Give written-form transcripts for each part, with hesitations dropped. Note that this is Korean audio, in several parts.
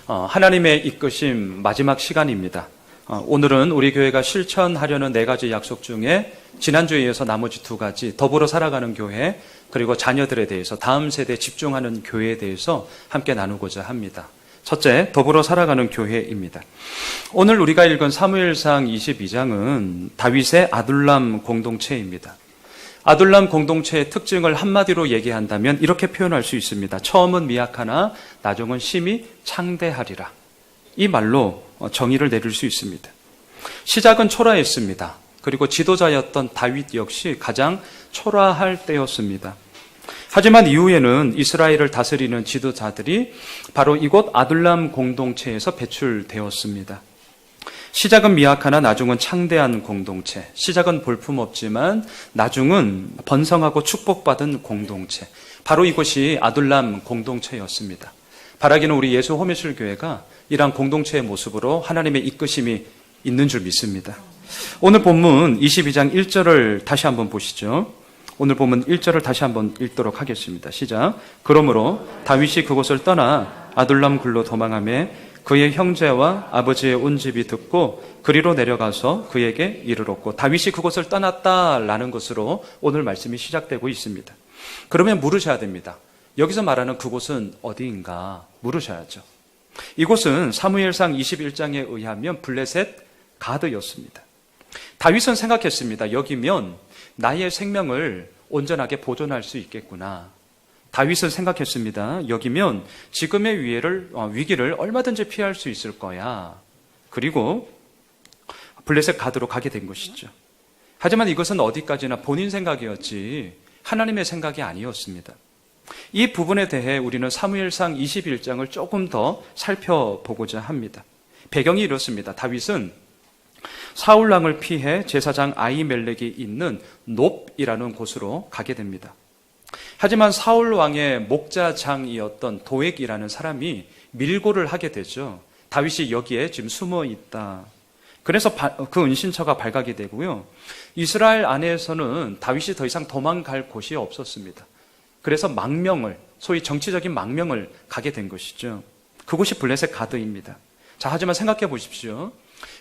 하나님의 이끄심 마지막 시간입니다. 오늘은 우리 교회가 실천하려는 4가지 약속 중에 지난주에 이어서 나머지 2가지, 더불어 살아가는 교회, 그리고 자녀들에 대해서, 다음 세대에 집중하는 교회에 대해서 함께 나누고자 합니다. 첫째, 더불어 살아가는 교회입니다. 오늘 우리가 읽은 사무엘상 22장은 다윗의 아둘람 공동체입니다. 아둘람 공동체의 특징을 한마디로 얘기한다면 이렇게 표현할 수 있습니다. 처음은 미약하나 나중은 심히 창대하리라. 이 말로 정의를 내릴 수 있습니다. 시작은 초라했습니다. 그리고 지도자였던 다윗 역시 가장 초라할 때였습니다. 하지만 이후에는 이스라엘을 다스리는 지도자들이 바로 이곳 아둘람 공동체에서 배출되었습니다. 시작은 미약하나 나중은 창대한 공동체, 시작은 볼품없지만 나중은 번성하고 축복받은 공동체, 바로 이곳이 아둘람 공동체였습니다. 바라기는 우리 예수 호미술교회가 이러한 공동체의 모습으로 하나님의 이끄심이 있는 줄 믿습니다. 오늘 본문 22장 1절을 다시 한번 보시죠. 오늘 본문 1절을 다시 한번 읽도록 하겠습니다. 시작. 그러므로 다윗이 그곳을 떠나 아둘람 굴로 도망하며 그의 형제와 아버지의 온 집이 듣고 그리로 내려가서 그에게 이르렀고, 다윗이 그곳을 떠났다라는 것으로 오늘 말씀이 시작되고 있습니다. 그러면 물으셔야 됩니다. 여기서 말하는 그곳은 어디인가 물으셔야죠. 이곳은 사무엘상 21장에 의하면 블레셋 가드였습니다. 다윗은 생각했습니다. 여기면 나의 생명을 온전하게 보존할 수 있겠구나. 다윗은 생각했습니다. 여기면 지금의 위기를 얼마든지 피할 수 있을 거야. 그리고 블레셋 가드로 가게 된 것이죠. 하지만 이것은 어디까지나 본인 생각이었지 하나님의 생각이 아니었습니다. 이 부분에 대해 우리는 사무엘상 21장을 조금 더 살펴보고자 합니다. 배경이 이렇습니다. 다윗은 사울 왕을 피해 제사장 아히멜렉이 있는 놉이라는 곳으로 가게 됩니다. 하지만 사울 왕의 목자장이었던 도액이라는 사람이 밀고를 하게 되죠. 다윗이 여기에 지금 숨어 있다. 그래서 그 은신처가 발각이 되고요. 이스라엘 안에서는 다윗이 더 이상 도망갈 곳이 없었습니다. 그래서 망명을, 소위 정치적인 망명을 가게 된 것이죠. 그곳이 블레셋 가드입니다. 자, 하지만 생각해 보십시오.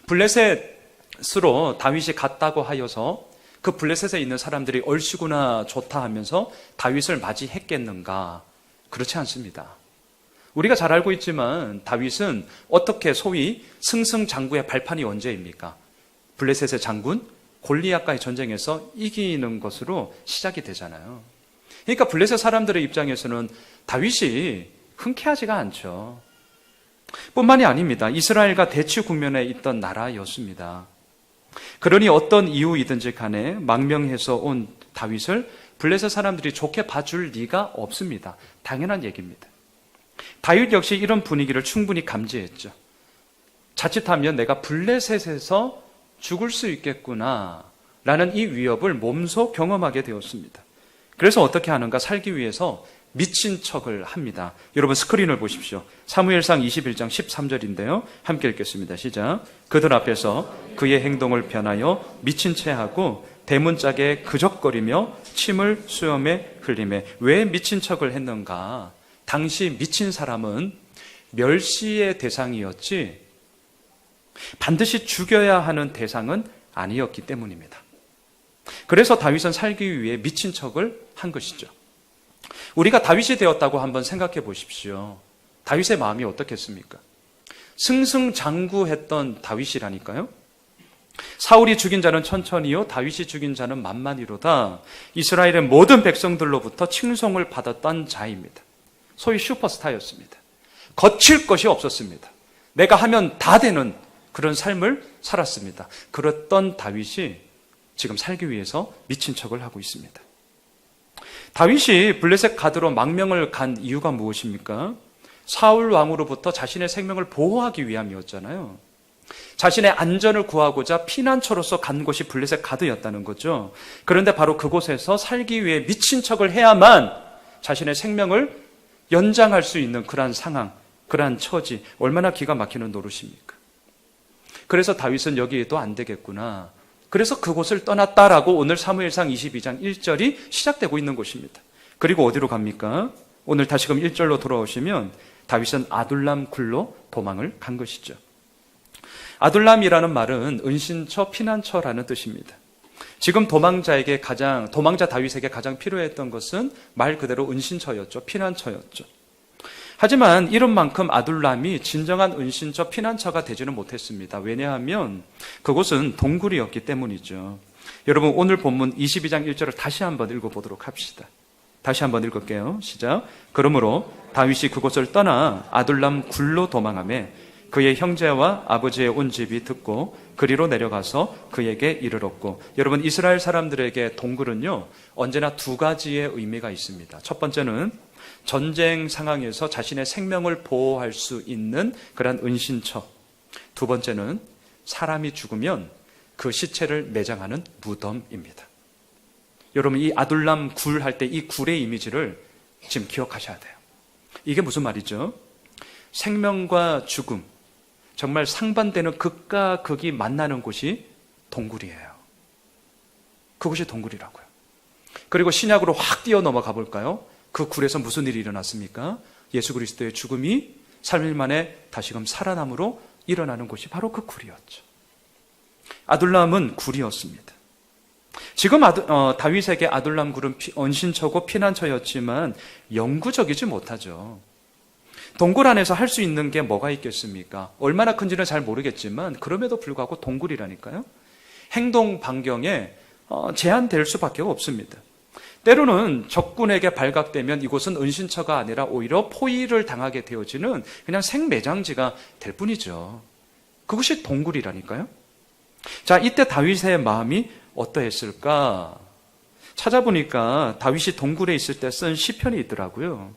블레셋으로 다윗이 갔다고 하여서 그 블레셋에 있는 사람들이 얼씨구나 좋다 하면서 다윗을 맞이했겠는가? 그렇지 않습니다. 우리가 잘 알고 있지만 다윗은 어떻게 소위 승승장구의 발판이 언제입니까? 블레셋의 장군 골리앗과의 전쟁에서 이기는 것으로 시작이 되잖아요. 그러니까 블레셋 사람들의 입장에서는 다윗이 흔쾌하지가 않죠. 뿐만이 아닙니다. 이스라엘과 대치 국면에 있던 나라였습니다. 그러니 어떤 이유이든지 간에 망명해서 온 다윗을 블레셋 사람들이 좋게 봐줄 리가 없습니다. 당연한 얘기입니다. 다윗 역시 이런 분위기를 충분히 감지했죠. 자칫하면 내가 블레셋에서 죽을 수 있겠구나 라는 이 위협을 몸소 경험하게 되었습니다. 그래서 어떻게 하는가? 살기 위해서 미친 척을 합니다. 여러분 스크린을 보십시오. 사무엘상 21장 13절인데요. 함께 읽겠습니다. 시작. 그들 앞에서 그의 행동을 변하여 미친 채 하고 대문짝에 그적거리며 침을 수염에 흘리매. 왜 미친 척을 했는가? 당시 미친 사람은 멸시의 대상이었지 반드시 죽여야 하는 대상은 아니었기 때문입니다. 그래서 다윗은 살기 위해 미친 척을 한 것이죠. 우리가 다윗이 되었다고 한번 생각해 보십시오. 다윗의 마음이 어떻겠습니까? 승승장구했던 다윗이라니까요. 사울이 죽인 자는 천천히요 다윗이 죽인 자는 만만히로다. 이스라엘의 모든 백성들로부터 칭송을 받았던 자입니다. 소위 슈퍼스타였습니다. 거칠 것이 없었습니다. 내가 하면 다 되는 그런 삶을 살았습니다. 그랬던 다윗이 지금 살기 위해서 미친 척을 하고 있습니다. 다윗이 블레셋 가드로 망명을 간 이유가 무엇입니까? 사울 왕으로부터 자신의 생명을 보호하기 위함이었잖아요. 자신의 안전을 구하고자 피난처로서 간 곳이 블레셋 가드였다는 거죠. 그런데 바로 그곳에서 살기 위해 미친 척을 해야만 자신의 생명을 연장할 수 있는 그러한 상황, 그러한 처지, 얼마나 기가 막히는 노릇입니까? 그래서 다윗은 여기에도 안 되겠구나. 그래서 그곳을 떠났다라고 오늘 사무엘상 22장 1절이 시작되고 있는 곳입니다. 그리고 어디로 갑니까? 오늘 다시금 1절로 돌아오시면 다윗은 아둘람 굴로 도망을 간 것이죠. 아둘람이라는 말은 은신처, 피난처라는 뜻입니다. 지금 도망자 다윗에게 가장 필요했던 것은 말 그대로 은신처였죠. 피난처였죠. 하지만 이름만큼 아둘람이 진정한 은신처, 피난처가 되지는 못했습니다. 왜냐하면 그곳은 동굴이었기 때문이죠. 여러분, 오늘 본문 22장 1절을 다시 한번 읽어보도록 합시다. 다시 한번 읽을게요. 시작. 그러므로 다윗이 그곳을 떠나 아둘람 굴로 도망하며 그의 형제와 아버지의 온 집이 듣고 그리로 내려가서 그에게 이르렀고. 여러분, 이스라엘 사람들에게 동굴은요, 언제나 두 가지의 의미가 있습니다. 첫 번째는 전쟁 상황에서 자신의 생명을 보호할 수 있는 그런 은신처. 두 번째는 사람이 죽으면 그 시체를 매장하는 무덤입니다. 여러분, 이 아둘람 굴 할 때 이 굴의 이미지를 지금 기억하셔야 돼요. 이게 무슨 말이죠? 생명과 죽음, 정말 상반되는 극과 극이 만나는 곳이 동굴이에요. 그곳이 동굴이라고요. 그리고 신약으로 확 뛰어넘어가 볼까요? 그 굴에서 무슨 일이 일어났습니까? 예수 그리스도의 죽음이 3일 만에 다시금 살아남으로 일어나는 곳이 바로 그 굴이었죠. 아둘람은 굴이었습니다. 지금 다윗에게 아둘람 굴은 은신처고 피난처였지만 영구적이지 못하죠. 동굴 안에서 할 수 있는 게 뭐가 있겠습니까? 얼마나 큰지는 잘 모르겠지만 그럼에도 불구하고 동굴이라니까요. 행동 반경에 제한될 수밖에 없습니다. 때로는 적군에게 발각되면 이곳은 은신처가 아니라 오히려 포위를 당하게 되어지는 그냥 생매장지가 될 뿐이죠. 그것이 동굴이라니까요. 자, 이때 다윗의 마음이 어떠했을까? 찾아보니까 다윗이 동굴에 있을 때 쓴 시편이 있더라고요.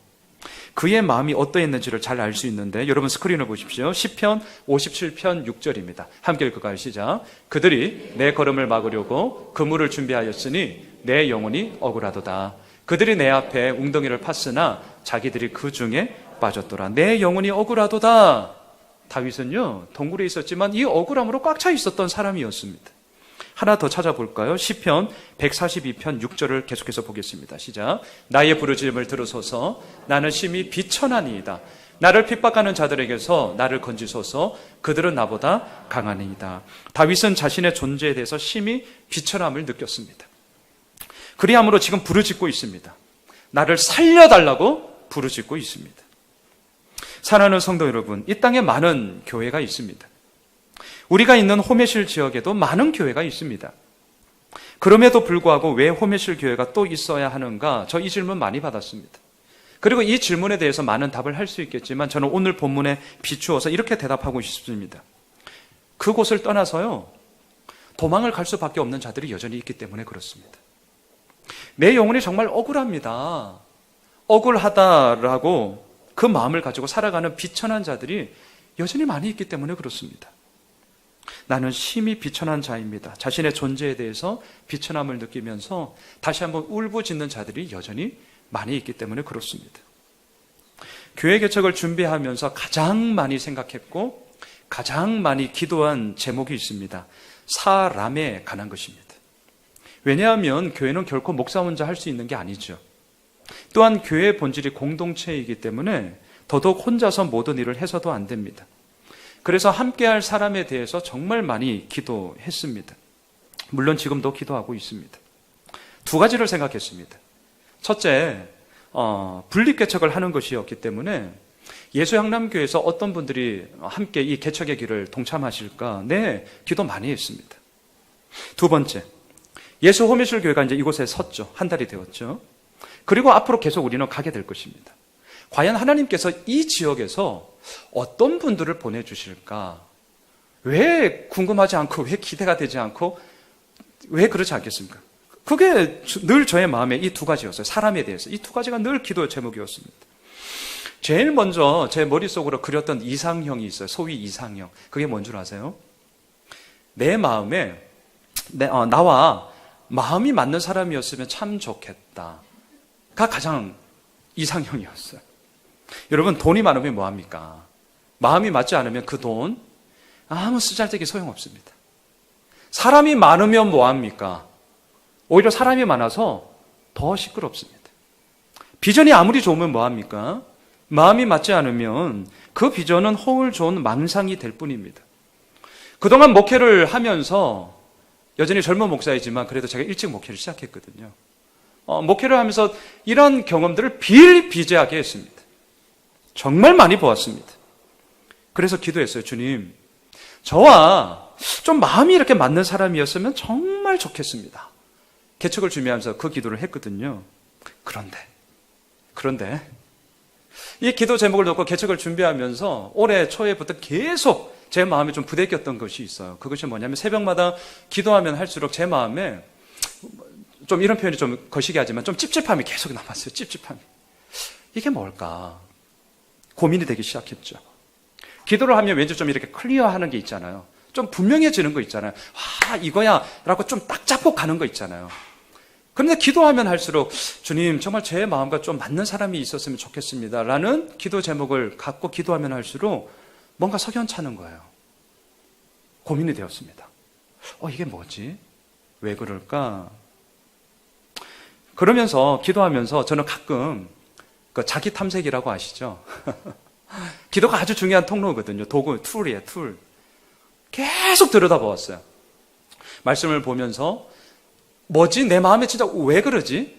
그의 마음이 어떠했는지를 잘 알 수 있는데 여러분 스크린을 보십시오. 시편 57편 6절입니다. 함께 읽을까요? 시작. 그들이 내 걸음을 막으려고 그물을 준비하였으니 내 영혼이 억울하도다. 그들이 내 앞에 웅덩이를 팠으나 자기들이 그 중에 빠졌더라. 내 영혼이 억울하도다. 다윗은요, 동굴에 있었지만 이 억울함으로 꽉 차 있었던 사람이었습니다. 하나 더 찾아볼까요? 시편 142편 6절을 계속해서 보겠습니다. 시작. 나의 부르짖음을 들으소서. 나는 심히 비천하니이다. 나를 핍박하는 자들에게서 나를 건지소서. 그들은 나보다 강하니이다. 다윗은 자신의 존재에 대해서 심히 비천함을 느꼈습니다. 그리함으로 지금 부르짖고 있습니다. 나를 살려달라고 부르짖고 있습니다. 사랑하는 성도 여러분, 이 땅에 많은 교회가 있습니다. 우리가 있는 호메실 지역에도 많은 교회가 있습니다. 그럼에도 불구하고 왜 호메실 교회가 또 있어야 하는가? 저 이 질문 많이 받았습니다. 그리고 이 질문에 대해서 많은 답을 할 수 있겠지만 저는 오늘 본문에 비추어서 이렇게 대답하고 싶습니다. 그곳을 떠나서요, 도망을 갈 수밖에 없는 자들이 여전히 있기 때문에 그렇습니다. 내 영혼이 정말 억울합니다. 억울하다라고 그 마음을 가지고 살아가는 비천한 자들이 여전히 많이 있기 때문에 그렇습니다. 나는 심히 비천한 자입니다. 자신의 존재에 대해서 비천함을 느끼면서 다시 한번 울부짖는 자들이 여전히 많이 있기 때문에 그렇습니다. 교회 개척을 준비하면서 가장 많이 생각했고 가장 많이 기도한 제목이 있습니다. 사람에 관한 것입니다. 왜냐하면 교회는 결코 목사 혼자 할 수 있는 게 아니죠. 또한 교회의 본질이 공동체이기 때문에 더더욱 혼자서 모든 일을 해서도 안 됩니다. 그래서 함께할 사람에 대해서 정말 많이 기도했습니다. 물론 지금도 기도하고 있습니다. 두 가지를 생각했습니다. 첫째, 분립개척을 하는 것이었기 때문에 예수향남교회에서 어떤 분들이 함께 이 개척의 길을 동참하실까? 네, 기도 많이 했습니다. 두 번째, 예수 호미실 교회가 이제 이곳에 섰죠. 한 달이 되었죠. 그리고 앞으로 계속 우리는 가게 될 것입니다. 과연 하나님께서 이 지역에서 어떤 분들을 보내주실까? 왜 궁금하지 않고, 왜 기대가 되지 않고, 왜 그렇지 않겠습니까? 그게 늘 저의 마음에 이 두 가지였어요. 사람에 대해서. 이 두 가지가 늘 기도의 제목이었습니다. 제일 먼저 제 머릿속으로 그렸던 이상형이 있어요. 소위 이상형. 그게 뭔 줄 아세요? 내 마음에, 나와 마음이 맞는 사람이었으면 참 좋겠다. 가 가장 이상형이었어요. 여러분, 돈이 많으면 뭐합니까? 마음이 맞지 않으면 그 돈 아무 쓰잘데기 소용없습니다. 사람이 많으면 뭐합니까? 오히려 사람이 많아서 더 시끄럽습니다. 비전이 아무리 좋으면 뭐합니까? 마음이 맞지 않으면 그 비전은 허울 좋은 망상이 될 뿐입니다. 그동안 목회를 하면서 여전히 젊은 목사이지만 그래도 제가 일찍 목회를 시작했거든요. 목회를 하면서 이런 경험들을 비일비재하게 했습니다. 정말 많이 보았습니다. 그래서 기도했어요. 주님, 저와 좀 마음이 이렇게 맞는 사람이었으면 정말 좋겠습니다. 개척을 준비하면서 그 기도를 했거든요. 그런데 이 기도 제목을 놓고 개척을 준비하면서 올해 초에부터 계속 제 마음에 좀 부대꼈던 것이 있어요. 그것이 뭐냐면 새벽마다 기도하면 할수록 제 마음에 좀 이런 표현이 좀 거시기 하지만 좀 찝찝함이 계속 남았어요. 찝찝함이. 이게 뭘까? 고민이 되기 시작했죠. 기도를 하면 왠지 좀 이렇게 클리어하는 게 있잖아요. 좀 분명해지는 거 있잖아요. 이거야 라고 좀 딱 잡고 가는 거 있잖아요. 그런데 기도하면 할수록 주님 정말 제 마음과 좀 맞는 사람이 있었으면 좋겠습니다 라는 기도 제목을 갖고 기도하면 할수록 뭔가 석연찮은 거예요. 고민이 되었습니다. 이게 뭐지? 왜 그럴까? 그러면서 기도하면서 저는 가끔 그 자기 탐색이라고 아시죠? 기도가 아주 중요한 통로거든요. 도구, 툴이에요, 툴. 계속 들여다보았어요. 말씀을 보면서 뭐지? 내 마음에 진짜 왜 그러지?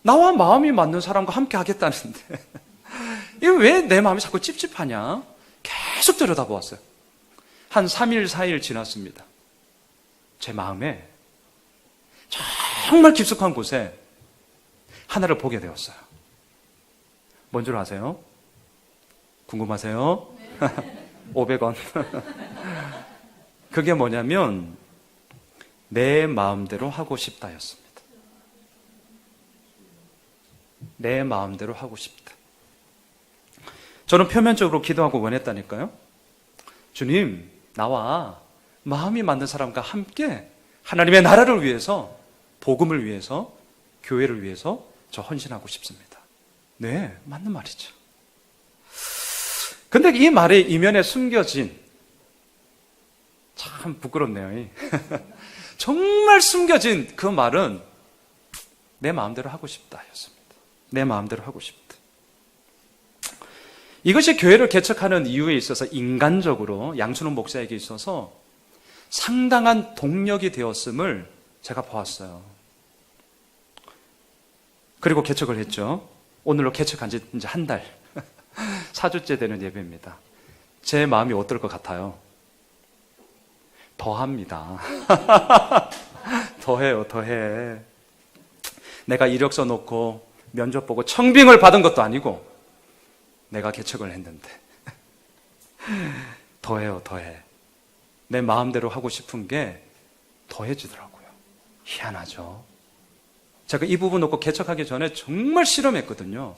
나와 마음이 맞는 사람과 함께 하겠다는데 이게 왜 내 마음이 자꾸 찝찝하냐? 계속 들여다보았어요. 한 3일, 4일 지났습니다. 제 마음에 정말 깊숙한 곳에 하나를 보게 되었어요. 뭔 줄 아세요? 궁금하세요? 500원. 그게 뭐냐면 내 마음대로 하고 싶다였습니다. 내 마음대로 하고 싶다. 저는 표면적으로 기도하고 원했다니까요. 주님, 나와 마음이 맞는 사람과 함께 하나님의 나라를 위해서, 복음을 위해서, 교회를 위해서 저 헌신하고 싶습니다. 네, 맞는 말이죠. 근데 이 말의 이면에 숨겨진, 참 부끄럽네요. 정말 숨겨진 그 말은 내 마음대로 하고 싶다 였습니다. 내 마음대로 하고 싶다. 이것이 교회를 개척하는 이유에 있어서 인간적으로 양순원 목사에게 있어서 상당한 동력이 되었음을 제가 보았어요. 그리고 개척을 했죠. 오늘로 개척한 지 이제 한 달. 4주째 되는 예배입니다. 제 마음이 어떨 것 같아요? 더합니다. 더해요, 더해. 내가 이력서 놓고 면접 보고 청빙을 받은 것도 아니고 내가 개척을 했는데 더해요, 더해. 내 마음대로 하고 싶은 게 더해지더라고요. 희한하죠. 제가 이 부분 놓고 개척하기 전에 정말 실험했거든요.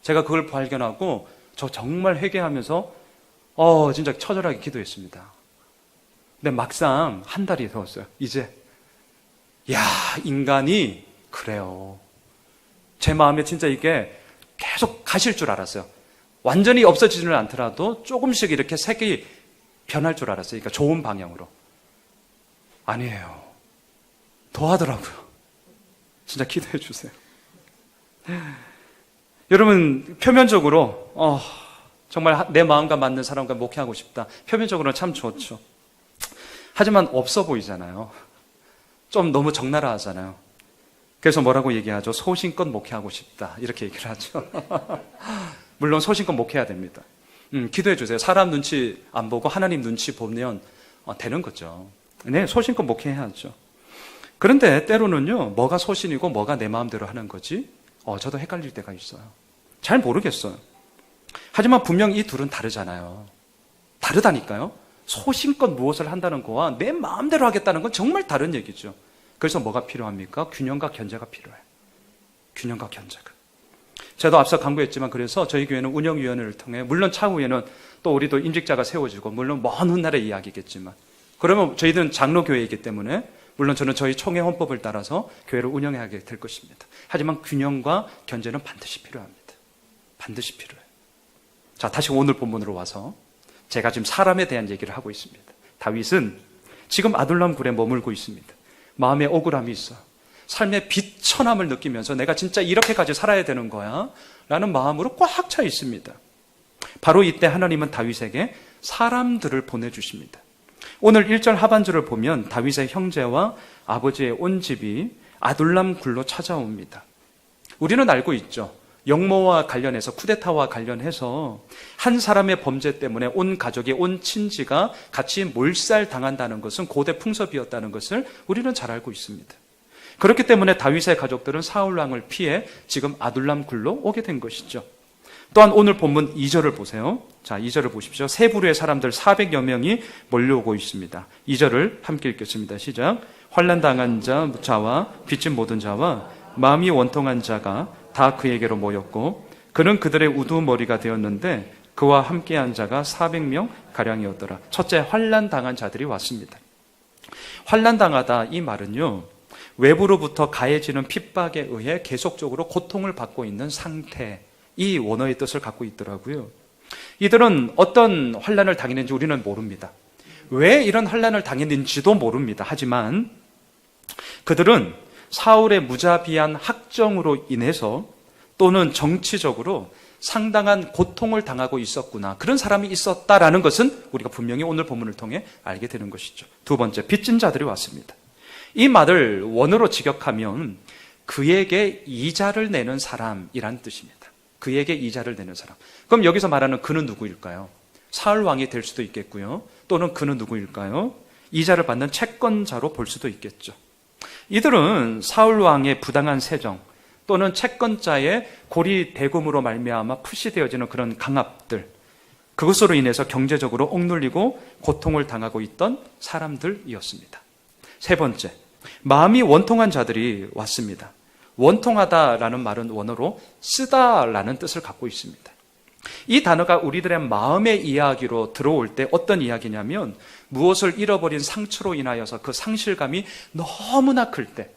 제가 그걸 발견하고 저 정말 회개하면서 진짜 처절하게 기도했습니다. 근데 막상 한 달이 되었어요. 이제 인간이 그래요. 제 마음에 진짜 이게 계속 가실 줄 알았어요. 완전히 없어지지는 않더라도 조금씩 이렇게 색이 변할 줄 알았어요. 그러니까 좋은 방향으로. 아니에요. 더 하더라고요. 진짜 기도해 주세요. 여러분, 표면적으로 정말 내 마음과 맞는 사람과 목회하고 싶다. 표면적으로는 참 좋죠. 하지만 없어 보이잖아요. 좀 너무 적나라하잖아요. 그래서 뭐라고 얘기하죠? 소신껏 목회하고 싶다. 이렇게 얘기를 하죠. 물론 소신껏 목회해야 됩니다. 기도해 주세요. 사람 눈치 안 보고 하나님 눈치 보면 되는 거죠. 네, 소신껏 목회해야죠. 그런데 때로는요, 뭐가 소신이고 뭐가 내 마음대로 하는 거지? 저도 헷갈릴 때가 있어요. 잘 모르겠어요. 하지만 분명 이 둘은 다르잖아요. 다르다니까요. 소신껏 무엇을 한다는 거와 내 마음대로 하겠다는 건 정말 다른 얘기죠. 그래서 뭐가 필요합니까? 균형과 견제가 필요해요. 균형과 견제가. 저도 앞서 강조했지만 그래서 저희 교회는 운영위원회를 통해 물론 차후에는 또 우리도 임직자가 세워지고 물론 먼 훗날의 이야기겠지만 그러면 저희는 장로교회이기 때문에 물론 저는 저희 총회 헌법을 따라서 교회를 운영하게 될 것입니다. 하지만 균형과 견제는 반드시 필요합니다. 반드시 필요해요. 자, 다시 오늘 본문으로 와서 제가 지금 사람에 대한 얘기를 하고 있습니다. 다윗은 지금 아둘람 굴에 머물고 있습니다. 마음에 억울함이 있어요. 삶의 비천함을 느끼면서 내가 진짜 이렇게까지 살아야 되는 거야 라는 마음으로 꽉 차 있습니다. 바로 이때 하나님은 다윗에게 사람들을 보내주십니다. 오늘 1절 하반절을 보면 다윗의 형제와 아버지의 온 집이 아둘람 굴로 찾아옵니다. 우리는 알고 있죠. 영모와 관련해서, 쿠데타와 관련해서 한 사람의 범죄 때문에 온 가족이, 온 친지가 같이 몰살당한다는 것은 고대 풍습이었다는 것을 우리는 잘 알고 있습니다. 그렇기 때문에 다윗의 가족들은 사울 왕을 피해 지금 아둘람 굴로 오게 된 것이죠. 또한 오늘 본문 2절을 보세요. 자, 2절을 보십시오. 세 부류의 사람들 400여 명이 몰려오고 있습니다. 2절을 함께 읽겠습니다. 시작. 환난당한 자와 빚진 모든 자와 마음이 원통한 자가 다 그에게로 모였고 그는 그들의 우두머리가 되었는데 그와 함께한 자가 400명 가량이었더라. 첫째, 환난당한 자들이 왔습니다. 환난당하다 이 말은요, 외부로부터 가해지는 핍박에 의해 계속적으로 고통을 받고 있는 상태, 이 원어의 뜻을 갖고 있더라고요. 이들은 어떤 환난을 당했는지 우리는 모릅니다. 왜 이런 환난을 당했는지도 모릅니다. 하지만 그들은 사울의 무자비한 학정으로 인해서 또는 정치적으로 상당한 고통을 당하고 있었구나, 그런 사람이 있었다라는 것은 우리가 분명히 오늘 본문을 통해 알게 되는 것이죠. 두 번째, 빚진 자들이 왔습니다. 이 말을 원어로 직역하면 그에게 이자를 내는 사람이란 뜻입니다. 그에게 이자를 내는 사람. 그럼 여기서 말하는 그는 누구일까요? 사울 왕이 될 수도 있겠고요. 또는 그는 누구일까요? 이자를 받는 채권자로 볼 수도 있겠죠. 이들은 사울 왕의 부당한 세정 또는 채권자의 고리 대금으로 말미암아 푸시되어지는 그런 강압들, 그것으로 인해서 경제적으로 억눌리고 고통을 당하고 있던 사람들이었습니다. 세 번째, 마음이 원통한 자들이 왔습니다. 원통하다라는 말은 원어로 쓰다라는 뜻을 갖고 있습니다. 이 단어가 우리들의 마음의 이야기로 들어올 때 어떤 이야기냐면, 무엇을 잃어버린 상처로 인하여서 그 상실감이 너무나 클 때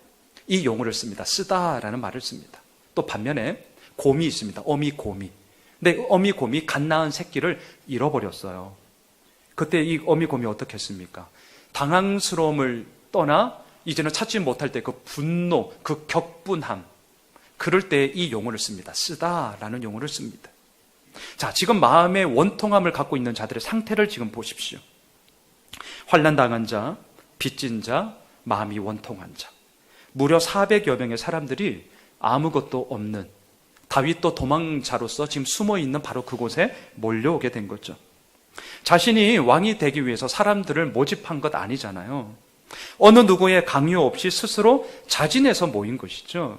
이 용어를 씁니다. 쓰다라는 말을 씁니다. 또 반면에 곰이 있습니다. 어미곰이. 근데 어미곰이 갓 낳은 새끼를 잃어버렸어요. 그때 이 어미곰이 어떻게 했습니까? 당황스러움을 떠나 이제는 찾지 못할 때 그 분노, 그 격분함, 그럴 때 이 용어를 씁니다. 쓰다라는 용어를 씁니다. 자, 지금 마음의 원통함을 갖고 있는 자들의 상태를 지금 보십시오. 환난당한 자, 빚진 자, 마음이 원통한 자. 무려 400여 명의 사람들이 아무것도 없는, 다윗도 도망자로서 지금 숨어있는 바로 그곳에 몰려오게 된 거죠. 자신이 왕이 되기 위해서 사람들을 모집한 것 아니잖아요. 어느 누구의 강요 없이 스스로 자진해서 모인 것이죠.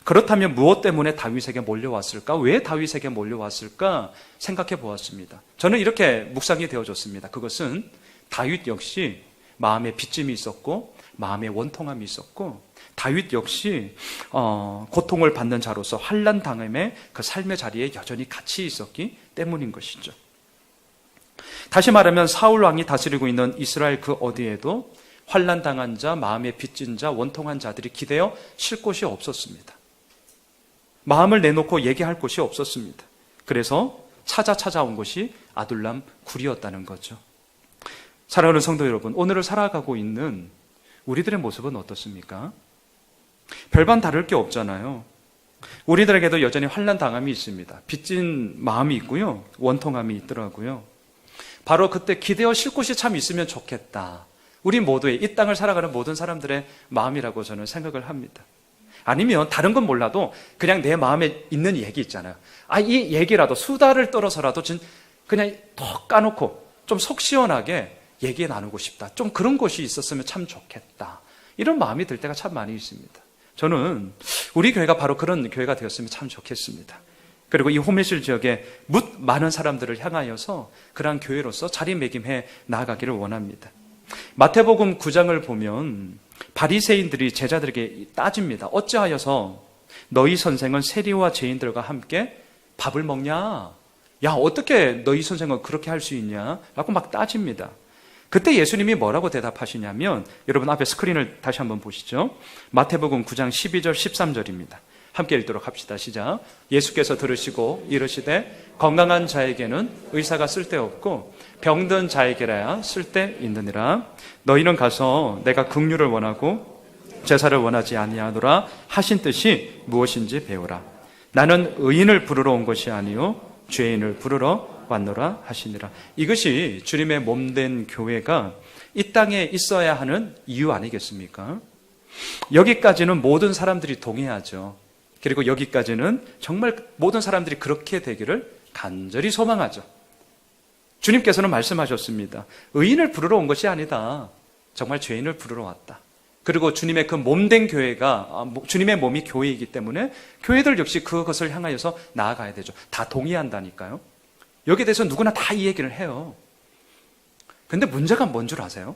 그렇다면 무엇 때문에 다윗에게 몰려왔을까? 왜 다윗에게 몰려왔을까? 생각해 보았습니다. 저는 이렇게 묵상이 되어졌습니다. 그것은 다윗 역시 마음에 빚짐이 있었고 마음에 원통함이 있었고, 다윗 역시 고통을 받는 자로서 환난 당함의 그 삶의 자리에 여전히 같이 있었기 때문인 것이죠. 다시 말하면 사울 왕이 다스리고 있는 이스라엘 그 어디에도 환난 당한 자, 마음에 빚진 자, 원통한 자들이 기대어 쉴 곳이 없었습니다. 마음을 내놓고 얘기할 곳이 없었습니다. 그래서 찾아온 곳이 아둘람 굴이었다는 거죠. 사랑하는 성도 여러분, 오늘을 살아가고 있는 우리들의 모습은 어떻습니까? 별반 다를 게 없잖아요. 우리들에게도 여전히 환난 당함이 있습니다. 빚진 마음이 있고요, 원통함이 있더라고요. 바로 그때 기대어 쉴 곳이 참 있으면 좋겠다. 우리 모두의, 이 땅을 살아가는 모든 사람들의 마음이라고 저는 생각을 합니다. 아니면 다른 건 몰라도 그냥 내 마음에 있는 얘기 있잖아요. 이 얘기라도 수다를 떨어서라도 그냥 톡 까놓고 좀 속 시원하게 얘기 나누고 싶다. 좀 그런 곳이 있었으면 참 좋겠다. 이런 마음이 들 때가 참 많이 있습니다. 저는 우리 교회가 바로 그런 교회가 되었으면 참 좋겠습니다. 그리고 이 호메실 지역에 묻 많은 사람들을 향하여서 그러한 교회로서 자리매김해 나아가기를 원합니다. 마태복음 9장을 보면 바리새인들이 제자들에게 따집니다. 어찌하여서 너희 선생은 세리와 죄인들과 함께 밥을 먹냐? 야, 어떻게 너희 선생은 그렇게 할 수 있냐? 라고 막 따집니다. 그때 예수님이 뭐라고 대답하시냐면, 여러분 앞에 스크린을 다시 한번 보시죠. 마태복음 9장 12절 13절입니다. 함께 읽도록 합시다. 시작. 예수께서 들으시고 이르시되 건강한 자에게는 의사가 쓸데없고 병든 자에게라야 쓸데있느니라. 너희는 가서 내가 긍휼을 원하고 제사를 원하지 아니하노라 하신 뜻이 무엇인지 배우라. 나는 의인을 부르러 온 것이 아니요 죄인을 부르러 왔노라 하시니라. 이것이 주님의 몸된 교회가 이 땅에 있어야 하는 이유 아니겠습니까? 여기까지는 모든 사람들이 동의하죠. 그리고 여기까지는 정말 모든 사람들이 그렇게 되기를 간절히 소망하죠. 주님께서는 말씀하셨습니다. 의인을 부르러 온 것이 아니다. 정말 죄인을 부르러 왔다. 그리고 주님의 그 몸된 교회가, 주님의 몸이 교회이기 때문에 교회들 역시 그것을 향하여서 나아가야 되죠. 다 동의한다니까요. 여기에 대해서 누구나 다 이 얘기를 해요. 근데 문제가 뭔 줄 아세요?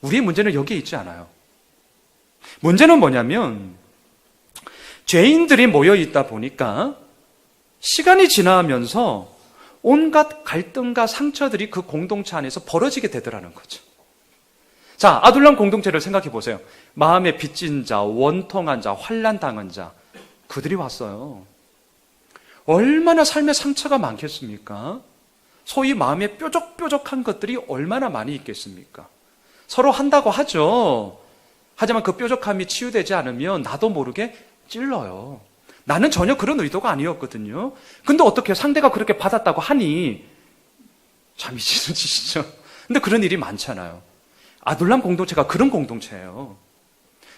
우리의 문제는 여기에 있지 않아요. 문제는 뭐냐면 죄인들이 모여 있다 보니까 시간이 지나면서 온갖 갈등과 상처들이 그 공동체 안에서 벌어지게 되더라는 거죠. 자, 아둘람 공동체를 생각해 보세요. 마음에 빚진 자, 원통한 자, 환난 당한 자, 그들이 왔어요. 얼마나 삶의 상처가 많겠습니까? 소위 마음에 뾰족뾰족한 것들이 얼마나 많이 있겠습니까? 서로 한다고 하죠. 하지만 그 뾰족함이 치유되지 않으면 나도 모르게 찔러요. 나는 전혀 그런 의도가 아니었거든요. 근데 어떻게 상대가 그렇게 받았다고 하니 참 미치는 짓이죠. 근데 그런 일이 많잖아요. 아둘람 공동체가 그런 공동체예요.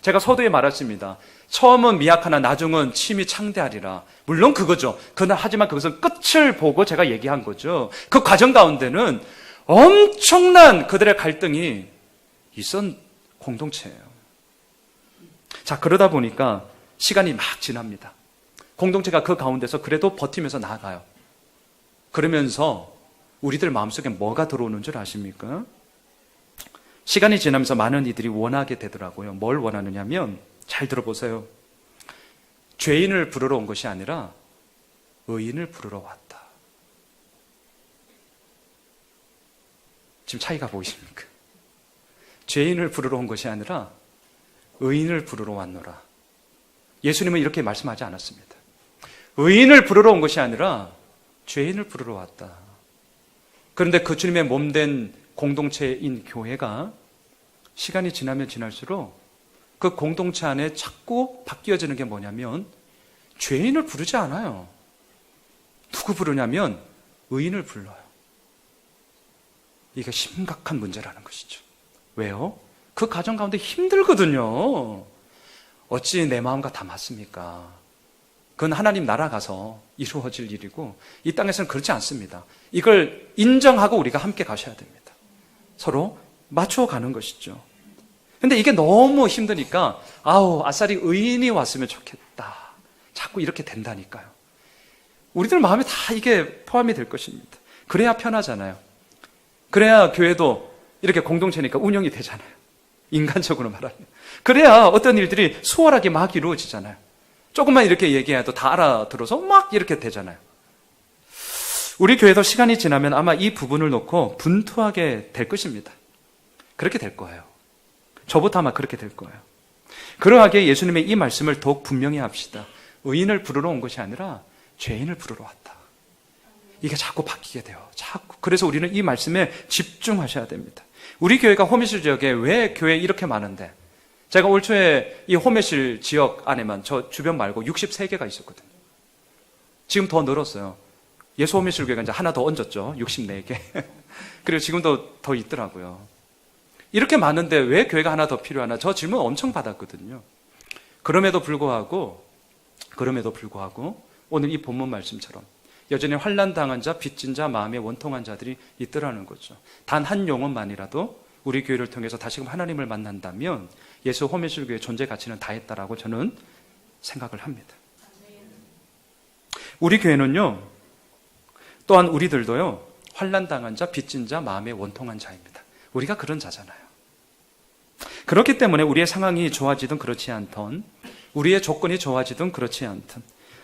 제가 서두에 말했습니다. 처음은 미약하나 나중은 침이 창대하리라. 물론 그거죠. 하지만 그것은 끝을 보고 제가 얘기한 거죠. 그 과정 가운데는 엄청난 그들의 갈등이 있었던 공동체예요. 자, 그러다 보니까 시간이 막 지납니다. 공동체가 그 가운데서 그래도 버티면서 나아가요. 그러면서 우리들 마음속에 뭐가 들어오는 줄 아십니까? 시간이 지나면서 많은 이들이 원하게 되더라고요. 뭘 원하느냐면, 잘 들어보세요. 죄인을 부르러 온 것이 아니라 의인을 부르러 왔다. 지금 차이가 보이십니까? 죄인을 부르러 온 것이 아니라 의인을 부르러 왔노라. 예수님은 이렇게 말씀하지 않았습니다. 의인을 부르러 온 것이 아니라 죄인을 부르러 왔다. 그런데 그 주님의 몸된 공동체인 교회가 시간이 지나면 지날수록 그 공동체 안에 자꾸 바뀌어지는 게 뭐냐면 죄인을 부르지 않아요. 누구 부르냐면 의인을 불러요. 이게 심각한 문제라는 것이죠. 왜요? 그 가정 가운데 힘들거든요. 어찌 내 마음과 다 맞습니까? 그건 하나님 나라 가서 이루어질 일이고 이 땅에서는 그렇지 않습니다. 이걸 인정하고 우리가 함께 가셔야 됩니다. 서로 맞춰가는 것이죠. 근데 이게 너무 힘드니까 아싸리 의인이 왔으면 좋겠다. 자꾸 이렇게 된다니까요. 우리들 마음에 다 이게 포함이 될 것입니다. 그래야 편하잖아요. 그래야 교회도 이렇게 공동체니까 운영이 되잖아요. 인간적으로 말하면. 그래야 어떤 일들이 수월하게 막 이루어지잖아요. 조금만 이렇게 얘기해도 다 알아들어서 막 이렇게 되잖아요. 우리 교회도 시간이 지나면 아마 이 부분을 놓고 분투하게 될 것입니다. 그렇게 될 거예요. 저부터 아마 그렇게 될 거예요. 그러하게 예수님의 이 말씀을 더욱 분명히 합시다. 의인을 부르러 온 것이 아니라 죄인을 부르러 왔다. 이게 자꾸 바뀌게 돼요. 자꾸. 그래서 우리는 이 말씀에 집중하셔야 됩니다. 우리 교회가 호미실 지역에 왜 교회 이렇게 많은데, 제가 올 초에 이 호미실 지역 안에만 저 주변 말고 63개가 있었거든요. 지금 더 늘었어요. 예수 호미실 교회가 이제 하나 더 얹었죠. 64개. 그리고 지금도 더 있더라고요. 이렇게 많은데 왜 교회가 하나 더 필요하나? 저 질문 엄청 받았거든요. 그럼에도 불구하고 오늘 이 본문 말씀처럼 여전히 환난 당한 자, 빚진 자, 마음에 원통한 자들이 있더라는 거죠. 단 한 영혼만이라도 우리 교회를 통해서 다시금 하나님을 만난다면 예수 호미실 교회의 존재 가치는 다했다라고 저는 생각을 합니다. 우리 교회는요, 또한 우리들도요, 환난 당한 자, 빚진 자, 마음에 원통한 자입니다. 우리가 그런 자잖아요. 그렇기 때문에 우리의 상황이 좋아지든 그렇지 않든, 우리의 조건이 좋아지든 그렇지 않든,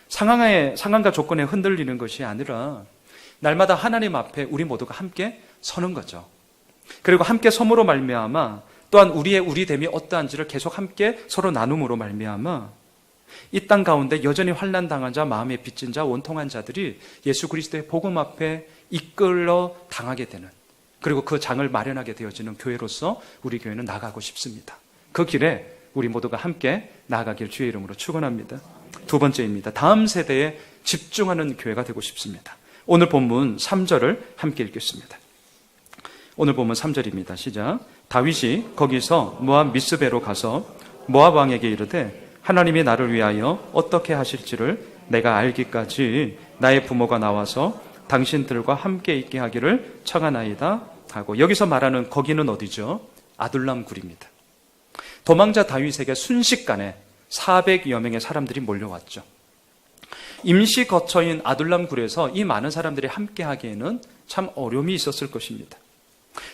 상황과 조건에 흔들리는 것이 아니라 날마다 하나님 앞에 우리 모두가 함께 서는 거죠. 그리고 함께 섬으로 말미암아 또한 우리의 우리됨이 어떠한지를 계속 함께 서로 나눔으로 말미암아 이 땅 가운데 여전히 환난 당한 자, 마음에 빚진 자, 원통한 자들이 예수 그리스도의 복음 앞에 이끌러 당하게 되는, 그리고 그 장을 마련하게 되어지는 교회로서 우리 교회는 나가고 싶습니다. 그 길에 우리 모두가 함께 나아가길 주의 이름으로 축원합니다. 두 번째입니다. 다음 세대에 집중하는 교회가 되고 싶습니다. 오늘 본문 3절을 함께 읽겠습니다. 오늘 본문 3절입니다. 시작. 다윗이 거기서 모압 미스베로 가서 모압 왕에게 이르되 하나님이 나를 위하여 어떻게 하실지를 내가 알기까지 나의 부모가 나와서 당신들과 함께 있게 하기를 청하나이다 하고, 여기서 말하는 거기는 어디죠? 아둘람 굴입니다. 도망자 다윗에게 순식간에 400여 명의 사람들이 몰려왔죠. 임시 거처인 아둘람 굴에서 이 많은 사람들이 함께 하기에는 참 어려움이 있었을 것입니다.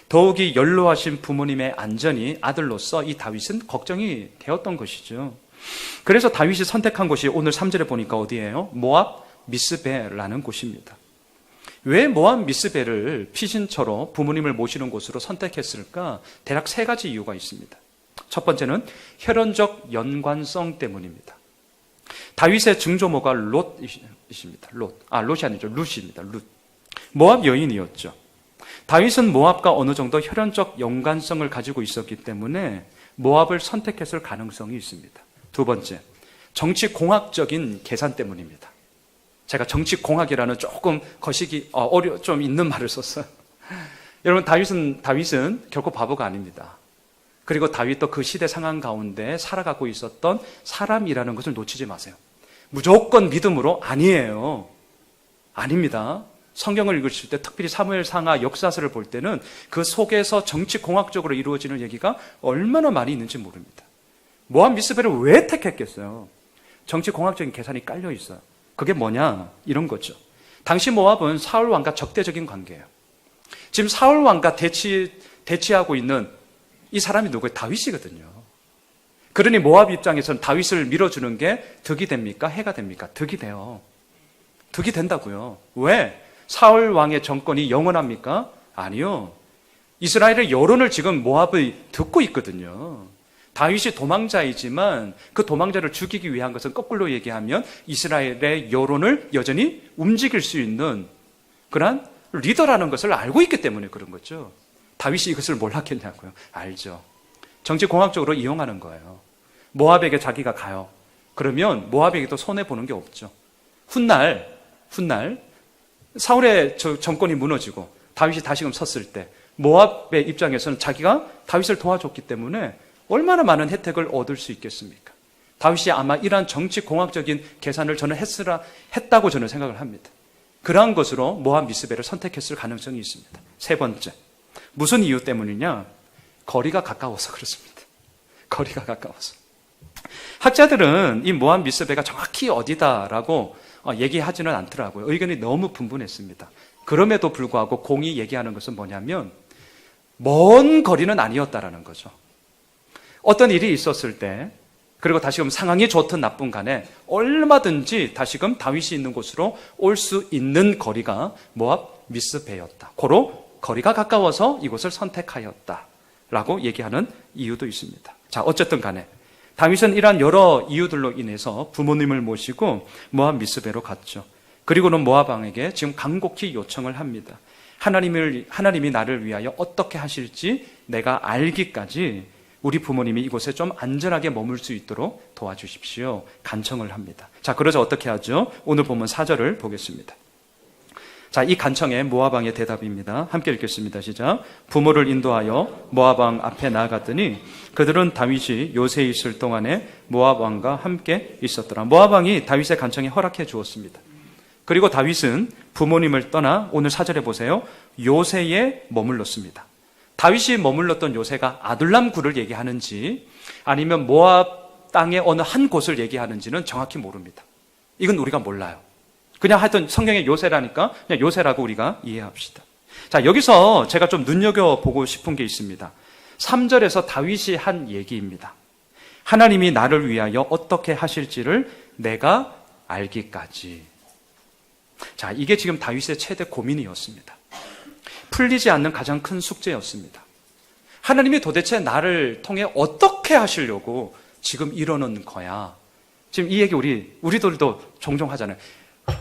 더욱이 연로하신 부모님의 안전이 아들로서 이 다윗은 걱정이 되었던 것이죠. 그래서 다윗이 선택한 곳이 오늘 3절에 보니까 어디예요? 모압 미스베라는 곳입니다. 왜 모압 미스베를 피신처로 부모님을 모시는 곳으로 선택했을까? 대략 3가지 이유가 있습니다. 첫 번째는 혈연적 연관성 때문입니다. 다윗의 증조모가 롯이십니다. 롯이 아니죠. 룻입니다. 룻. 모압 여인이었죠. 다윗은 모압과 어느 정도 혈연적 연관성을 가지고 있었기 때문에 모압을 선택했을 가능성이 있습니다. 두 번째, 정치공학적인 계산 때문입니다. 제가 정치공학이라는 조금 거시기 좀 있는 말을 썼어요. 여러분, 다윗은 결코 바보가 아닙니다. 그리고 다윗도 그 시대 상황 가운데 살아가고 있었던 사람이라는 것을 놓치지 마세요. 무조건 믿음으로 아니에요. 아닙니다. 성경을 읽으실 때, 특별히 사무엘상하 역사서를 볼 때는 그 속에서 정치공학적으로 이루어지는 얘기가 얼마나 많이 있는지 모릅니다. 모압 미스베를 왜 택했겠어요? 정치공학적인 계산이 깔려 있어요. 그게 뭐냐? 이런 거죠. 당시 모압은 사울 왕과 적대적인 관계예요. 지금 사울 왕과 대치하고 있는 이 사람이 누구예요? 다윗이거든요. 그러니 모압 입장에서는 다윗을 밀어주는 게 득이 됩니까? 해가 됩니까? 득이 돼요. 득이 된다고요. 왜? 사울 왕의 정권이 영원합니까? 아니요. 이스라엘의 여론을 지금 모압이 듣고 있거든요. 다윗이 도망자이지만 그 도망자를 죽이기 위한 것은 거꾸로 얘기하면 이스라엘의 여론을 여전히 움직일 수 있는 그런 리더라는 것을 알고 있기 때문에 그런 거죠. 다윗이 이것을 몰랐겠냐고요. 알죠. 정치공학적으로 이용하는 거예요. 모압에게 자기가 가요. 그러면 모압에게도 손해보는 게 없죠. 훗날 사울의 정권이 무너지고 다윗이 다시금 섰을 때 모압의 입장에서는 자기가 다윗을 도와줬기 때문에 얼마나 많은 혜택을 얻을 수 있겠습니까? 다윗이 아마 이러한 정치공학적인 계산을 저는 했다고 저는 생각을 합니다. 그러한 것으로 모압 미스베를 선택했을 가능성이 있습니다. 세 번째, 무슨 이유 때문이냐? 거리가 가까워서 그렇습니다. 거리가 가까워서. 학자들은 이 모압 미스베가 정확히 어디다라고 얘기하지는 않더라고요. 의견이 너무 분분했습니다. 그럼에도 불구하고 공이 얘기하는 것은 뭐냐면 먼 거리는 아니었다라는 거죠. 어떤 일이 있었을 때, 그리고 다시금 상황이 좋든 나쁜 간에 얼마든지 다시금 다윗이 있는 곳으로 올 수 있는 거리가 모압 미스베였다. 고로 거리가 가까워서 이곳을 선택하였다라고 얘기하는 이유도 있습니다. 자, 어쨌든 간에 다윗은 이러한 여러 이유들로 인해서 부모님을 모시고 모압 미스베로 갔죠. 그리고는 모압 왕에게 지금 간곡히 요청을 합니다. 하나님이 나를 위하여 어떻게 하실지 내가 알기까지 우리 부모님이 이곳에 좀 안전하게 머물 수 있도록 도와주십시오. 간청을 합니다. 자, 그러자 어떻게 하죠? 오늘 보면 4절을 보겠습니다. 자, 이 간청에 모압 왕의 대답입니다. 함께 읽겠습니다. 시작. 부모를 인도하여 모압 왕 앞에 나아갔더니 그들은 다윗이 요새에 있을 동안에 모압 왕과 함께 있었더라. 모압 왕이 다윗의 간청에 허락해 주었습니다. 그리고 다윗은 부모님을 떠나 오늘 4절에 보세요. 요새에 머물렀습니다. 다윗이 머물렀던 요새가 아둘람 굴을 얘기하는지 아니면 모압 땅의 어느 한 곳을 얘기하는지는 정확히 모릅니다. 이건 우리가 몰라요. 그냥 하여튼 성경에 요새라니까 그냥 요새라고 우리가 이해합시다. 자, 여기서 제가 좀 눈여겨보고 싶은 게 있습니다. 3절에서 다윗이 한 얘기입니다. 하나님이 나를 위하여 어떻게 하실지를 내가 알기까지. 자, 이게 지금 다윗의 최대 고민이었습니다. 풀리지 않는 가장 큰 숙제였습니다. 하나님이 도대체 나를 통해 어떻게 하시려고 지금 이러는 거야? 지금 이 얘기 우리들도 종종 하잖아요.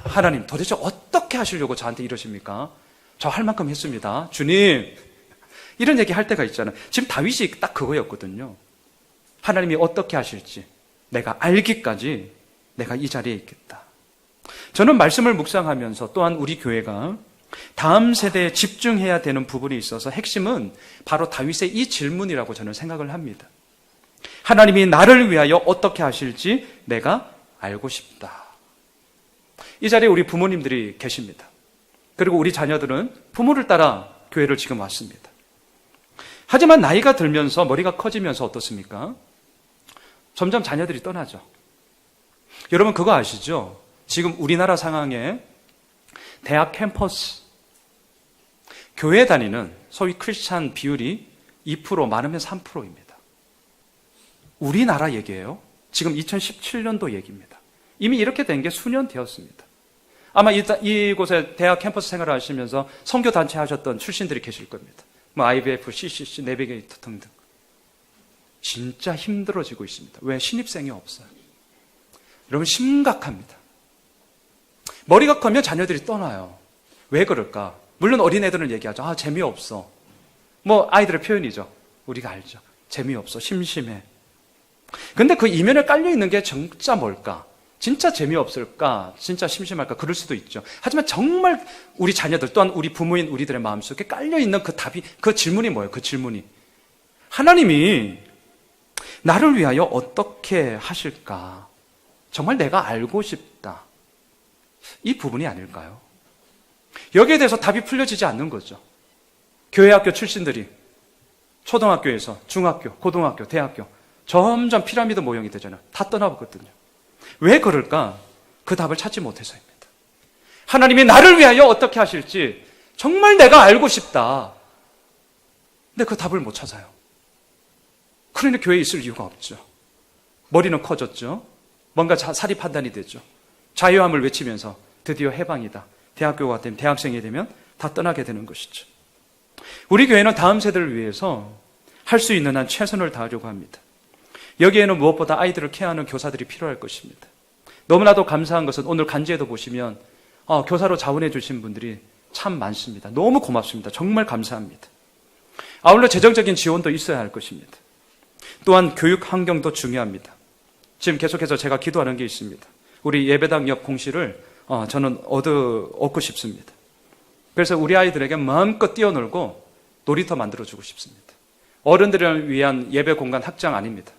하나님 도대체 어떻게 하시려고 저한테 이러십니까? 저 할 만큼 했습니다. 주님. 이런 얘기 할 때가 있잖아요. 지금 다윗이 딱 그거였거든요. 하나님이 어떻게 하실지 내가 알기까지 내가 이 자리에 있겠다. 저는 말씀을 묵상하면서 또한 우리 교회가 다음 세대에 집중해야 되는 부분이 있어서 핵심은 바로 다윗의 이 질문이라고 저는 생각을 합니다. 하나님이 나를 위하여 어떻게 하실지 내가 알고 싶다. 이 자리에 우리 부모님들이 계십니다. 그리고 우리 자녀들은 부모를 따라 교회를 지금 왔습니다. 하지만 나이가 들면서 머리가 커지면서 어떻습니까? 점점 자녀들이 떠나죠. 여러분 그거 아시죠? 지금 우리나라 상황에 대학 캠퍼스, 교회 다니는 소위 크리스찬 비율이 2%, 많으면 3%입니다. 우리나라 얘기예요. 지금 2017년도 얘기입니다. 이미 이렇게 된 게 수년 되었습니다. 아마 이곳에 대학 캠퍼스 생활을 하시면서 선교단체 하셨던 출신들이 계실 겁니다. 뭐 IBF, CCC, 내비게이터 등등. 진짜 힘들어지고 있습니다. 왜? 신입생이 없어요. 여러분 심각합니다. 머리가 커면 자녀들이 떠나요. 왜 그럴까? 물론 어린애들은 얘기하죠. 재미없어. 뭐 아이들의 표현이죠. 우리가 알죠. 재미없어. 심심해. 근데 그 이면에 깔려있는 게 진짜 뭘까? 진짜 재미없을까? 진짜 심심할까? 그럴 수도 있죠. 하지만 정말 우리 자녀들 또한 우리 부모인 우리들의 마음속에 깔려있는 그 답이, 그 질문이 뭐예요? 그 질문이 하나님이 나를 위하여 어떻게 하실까? 정말 내가 알고 싶다. 이 부분이 아닐까요? 여기에 대해서 답이 풀려지지 않는 거죠. 교회학교 출신들이 초등학교에서 중학교, 고등학교, 대학교 점점 피라미드 모형이 되잖아요. 다 떠나보거든요. 왜 그럴까? 그 답을 찾지 못해서입니다. 하나님이 나를 위하여 어떻게 하실지 정말 내가 알고 싶다. 근데 그 답을 못 찾아요. 그러니 교회에 있을 이유가 없죠. 머리는 커졌죠. 뭔가 사리 판단이 되죠. 자유함을 외치면서 드디어 해방이다. 대학교가 되면, 대학생이 되면 다 떠나게 되는 것이죠. 우리 교회는 다음 세대를 위해서 할 수 있는 한 최선을 다하려고 합니다. 여기에는 무엇보다 아이들을 케어하는 교사들이 필요할 것입니다. 너무나도 감사한 것은 오늘 간지에도 보시면 교사로 자원해 주신 분들이 참 많습니다. 너무 고맙습니다. 정말 감사합니다. 아울러 재정적인 지원도 있어야 할 것입니다. 또한 교육 환경도 중요합니다. 지금 계속해서 제가 기도하는 게 있습니다. 우리 예배당 옆 공실을 저는 얻고 싶습니다. 그래서 우리 아이들에게 마음껏 뛰어놀고 놀이터 만들어주고 싶습니다. 어른들을 위한 예배 공간 확장 아닙니다.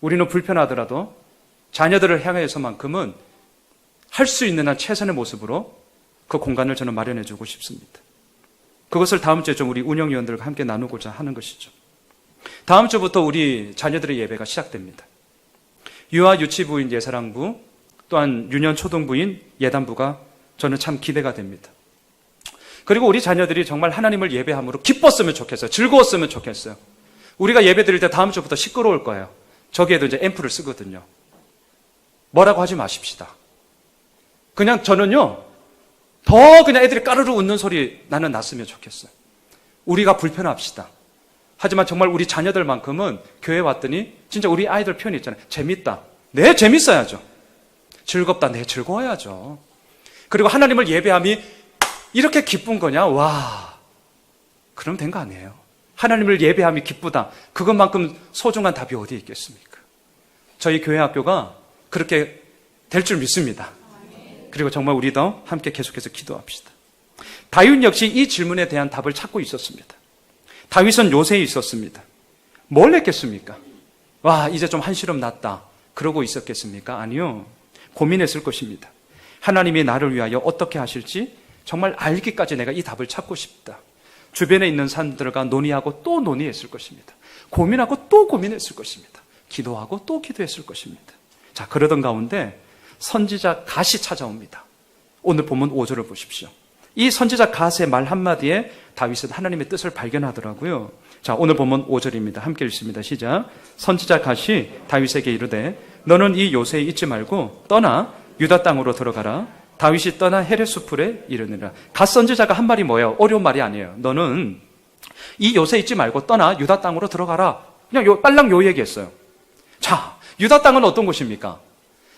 우리는 불편하더라도 자녀들을 향해서만큼은 할 수 있는 한 최선의 모습으로 그 공간을 저는 마련해 주고 싶습니다. 그것을 다음 주에 좀 우리 운영위원들과 함께 나누고자 하는 것이죠. 다음 주부터 우리 자녀들의 예배가 시작됩니다. 유아 유치부인 예사랑부, 또한 유년 초등부인 예단부가 저는 참 기대가 됩니다. 그리고 우리 자녀들이 정말 하나님을 예배함으로 기뻤으면 좋겠어요. 즐거웠으면 좋겠어요. 우리가 예배 드릴 때 다음 주부터 시끄러울 거예요. 저기에도 이제 앰프를 쓰거든요. 뭐라고 하지 마십시다. 그냥 저는요, 더 그냥 애들이 까르르 웃는 소리 나는 났으면 좋겠어요. 우리가 불편합시다. 하지만 정말 우리 자녀들만큼은 교회 왔더니 진짜 우리 아이들 표현이 있잖아요. 재밌다. 네, 재밌어야죠. 즐겁다. 네, 즐거워야죠. 그리고 하나님을 예배함이 이렇게 기쁜 거냐? 와, 그럼 된 거 아니에요. 하나님을 예배함이 기쁘다. 그것만큼 소중한 답이 어디에 있겠습니까? 저희 교회 학교가 그렇게 될 줄 믿습니다. 그리고 정말 우리도 함께 계속해서 기도합시다. 다윗 역시 이 질문에 대한 답을 찾고 있었습니다. 다윗은 요새에 있었습니다. 뭘 했겠습니까? 와, 이제 좀 한시름 났다. 그러고 있었겠습니까? 아니요. 고민했을 것입니다. 하나님이 나를 위하여 어떻게 하실지 정말 알기까지 내가 이 답을 찾고 싶다. 주변에 있는 사람들과 논의하고 또 논의했을 것입니다. 고민하고 또 고민했을 것입니다. 기도하고 또 기도했을 것입니다. 자, 그러던 가운데 선지자 갓이 찾아옵니다. 오늘 본문 5절을 보십시오. 이 선지자 갓의 말 한마디에 다윗은 하나님의 뜻을 발견하더라고요. 자, 오늘 본문 5절입니다. 함께 읽습니다. 시작. 선지자 갓이 다윗에게 이르되 너는 이 요새에 있지 말고 떠나 유다 땅으로 들어가라. 다윗이 떠나 헤레스풀에 이르니라. 갓 선지자가 한 말이 뭐예요? 어려운 말이 아니에요. 너는 이 요새에 있지 말고 떠나 유다 땅으로 들어가라. 그냥 빨랑 요 얘기했어요. 자, 유다 땅은 어떤 곳입니까?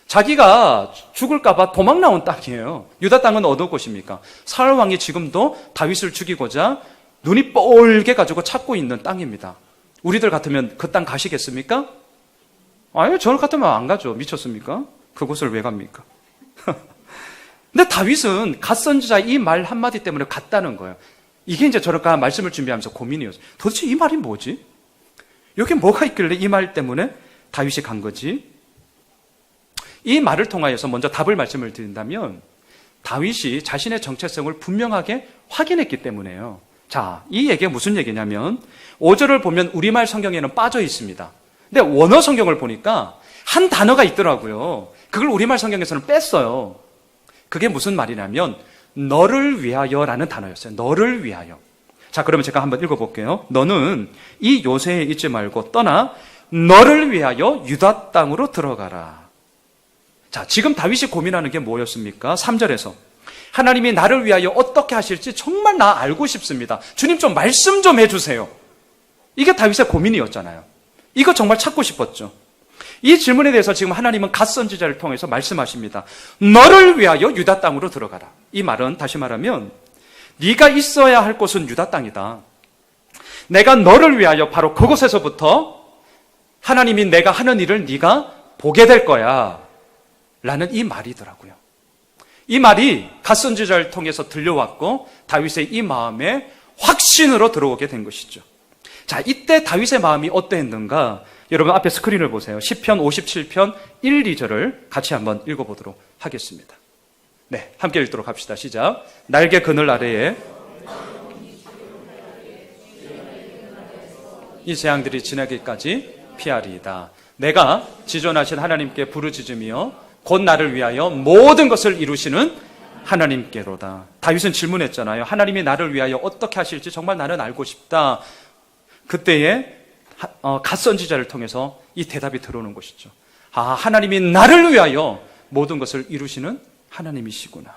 자기가 죽을까봐 도망 나온 땅이에요. 유다 땅은 어떤 곳입니까? 사울 왕이 지금도 다윗을 죽이고자 눈이 뻘게 가지고 찾고 있는 땅입니다. 우리들 같으면 그 땅 가시겠습니까? 아유, 저 같으면 안 가죠. 미쳤습니까? 그곳을 왜 갑니까? 근데 다윗은 갓 선지자 이 말 한마디 때문에 갔다는 거예요. 이게 이제 저렇게 말씀을 준비하면서 고민이었어요. 도대체 이 말이 뭐지? 여기 뭐가 있길래 이 말 때문에 다윗이 간 거지? 이 말을 통하여서 먼저 답을 말씀을 드린다면 다윗이 자신의 정체성을 분명하게 확인했기 때문에요. 자, 이 얘기가 무슨 얘기냐면 5절을 보면 우리말 성경에는 빠져 있습니다. 근데 원어 성경을 보니까 한 단어가 있더라고요. 그걸 우리말 성경에서는 뺐어요. 그게 무슨 말이냐면 너를 위하여라는 단어였어요. 너를 위하여. 자, 그러면 제가 한번 읽어볼게요. 너는 이 요새에 있지 말고 떠나 너를 위하여 유다 땅으로 들어가라. 자, 지금 다윗이 고민하는 게 뭐였습니까? 3절에서 하나님이 나를 위하여 어떻게 하실지 정말 나 알고 싶습니다. 주님 좀 말씀 좀 해주세요. 이게 다윗의 고민이었잖아요. 이거 정말 찾고 싶었죠. 이 질문에 대해서 지금 하나님은 갓 선지자를 통해서 말씀하십니다. 너를 위하여 유다 땅으로 들어가라. 이 말은 다시 말하면 네가 있어야 할 곳은 유다 땅이다. 내가 너를 위하여 바로 그곳에서부터 하나님이 내가 하는 일을 네가 보게 될 거야 라는 이 말이더라고요. 이 말이 갓 선지자를 통해서 들려왔고 다윗의 이 마음에 확신으로 들어오게 된 것이죠. 자, 이때 다윗의 마음이 어떠했는가? 여러분 앞에 스크린을 보세요. 시편 57편 1, 2절을 같이 한번 읽어보도록 하겠습니다. 네, 함께 읽도록 합시다. 시작. 날개 그늘 아래에 이 재앙들이 지나기까지 피하리이다. 내가 지존하신 하나님께 부르짖으며 곧 나를 위하여 모든 것을 이루시는 하나님께로다. 다윗은 질문했잖아요. 하나님이 나를 위하여 어떻게 하실지 정말 나는 알고 싶다. 그때에 갓 선지자를 통해서 이 대답이 들어오는 것이죠. 아, 하나님이 나를 위하여 모든 것을 이루시는 하나님이시구나.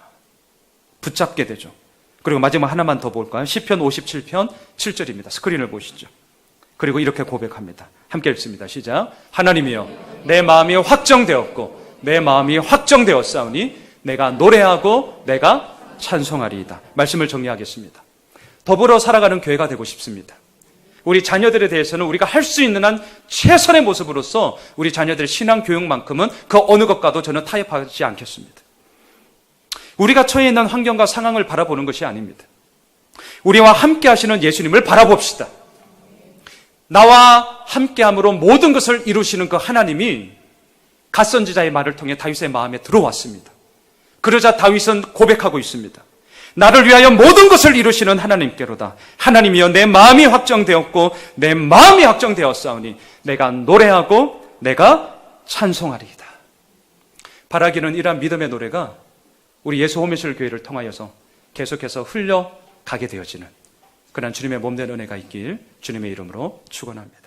붙잡게 되죠. 그리고 마지막 하나만 더 볼까요? 시편 57편 7절입니다. 스크린을 보시죠. 그리고 이렇게 고백합니다. 함께 읽습니다. 시작. 하나님이여, 내 마음이 확정되었고 내 마음이 확정되었사오니 내가 노래하고 내가 찬송하리이다. 말씀을 정리하겠습니다. 더불어 살아가는 교회가 되고 싶습니다. 우리 자녀들에 대해서는 우리가 할 수 있는 한 최선의 모습으로서 우리 자녀들의 신앙 교육만큼은 그 어느 것과도 저는 타협하지 않겠습니다. 우리가 처해 있는 환경과 상황을 바라보는 것이 아닙니다. 우리와 함께 하시는 예수님을 바라봅시다. 나와 함께함으로 모든 것을 이루시는 그 하나님이 갓 선지자의 말을 통해 다윗의 마음에 들어왔습니다. 그러자 다윗은 고백하고 있습니다. 나를 위하여 모든 것을 이루시는 하나님께로다. 하나님이여, 내 마음이 확정되었고 내 마음이 확정되었사오니 내가 노래하고 내가 찬송하리이다. 바라기는 이러한 믿음의 노래가 우리 예수 호미실 교회를 통하여서 계속해서 흘려가게 되어지는 그런 주님의 몸된 은혜가 있길 주님의 이름으로 축원합니다.